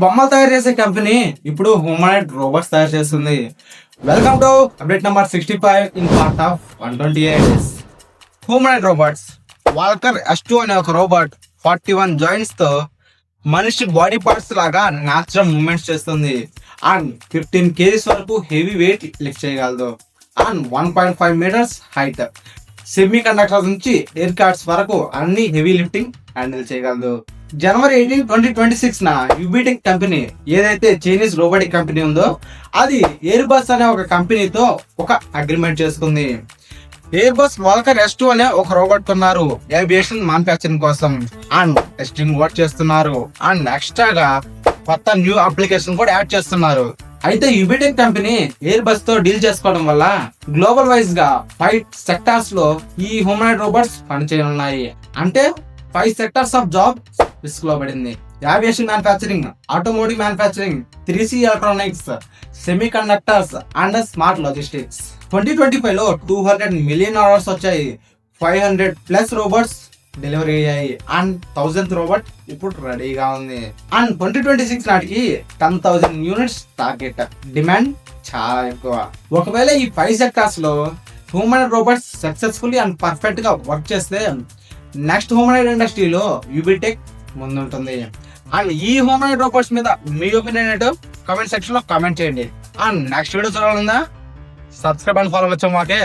బొమ్మలు తయారు చేసే కంపెనీ ఇప్పుడు హ్యూమనాయిడ్ రోబోట్స్ తయారు చేస్తుంది. Welcome to update number 65 in part of 128. Humanoid robots walker S2 అనే ఒక రోబోట్ 41 జాయింట్స్ తో మనిషి బాడీ పార్ట్స్ లాగా న్యాచురల్ మూవ్మెంట్స్ చేస్తుంది. అండ్ 15 kgs వరకు హెవీ వెయిట్ లిఫ్ట్ చేయగలదు. And 1.5 meters height. Semiconductors నుంచి ఎయిర్ కార్డ్స్ వరకు అన్ని హెవీ లిఫ్టింగ్ హ్యాండిల్ చేయగలదు. జనవరి 18, 2026 యుబిటెక్ కంపెనీ ఏదైతే చైనీస్ రోబోటిక్ కంపెనీ ఉందో అది ఎయిర్ బస్ అనే ఒక కంపెనీతో ఒక అగ్రిమెంట్ చేసుకుంది. ఎయిర్ బస్ వాల్కర్ S2 అనే ఒక రోబోట్ కొన్నారు ఏవియేషన్ మ్యానుఫ్యాక్చరింగ్ కోసం. అండ్ టెస్టింగ్ వర్క్ చేస్తున్నారు. అండ్ ఎక్స్ట్రాగా కొత్త న్యూ అప్లికేషన్ కూడా యాడ్ చేస్తున్నారు. అయితే యుబిటెక్ కంపెనీ ఎయిర్ బస్ తో డీల్ చేసుకోవడం వల్ల గ్లోబల్ వైజ్ గా 5 సెక్టార్స్ లో ఈ హ్యూమనాయిడ్ రోబోట్స్ పనిచేయనున్నాయి. అంటే 5 సెక్టార్స్ ఆఫ్ జాబ్ రిస్క్ లో పడింది. Aviation manufacturing, automotive manufacturing, 3C electronics, semi conductors and smart logistics. 2025 లో 200 million orders వచ్చాయి. 500+ రోబోట్స్ డెలివరీ అయ్యాయి. అండ్ 1000th రోబోట్ ఇప్పుడు రెడీగా ఉంది. అండ్ 2026 నాటికి 10,000 యూనిట్స్ టార్గెట్. డిమాండ్ చాలా ఎక్కువ. ఒకవేళ ఈ 5 సెక్టార్స్ లో humanoid robots successfully and perfect గా వర్క్ చేస్తే నెక్స్ట్ హ్యూమనాయిడ్ ఇండస్ట్రీలో యుబిటెక్ ముందుంటుంది. అండ్ ఈ హ్యూమనాయిడ్ రోబోట్స్ మీద మీ ఒపీనియన్ ఏంటో కామెంట్ సెక్షన్ లో కామెంట్ చేయండి. అండ్ నెక్స్ట్ వీడియో చూడాలన్నా సబ్స్క్రైబ్ అండ్ ఫాలో వచ్చాం మాకే.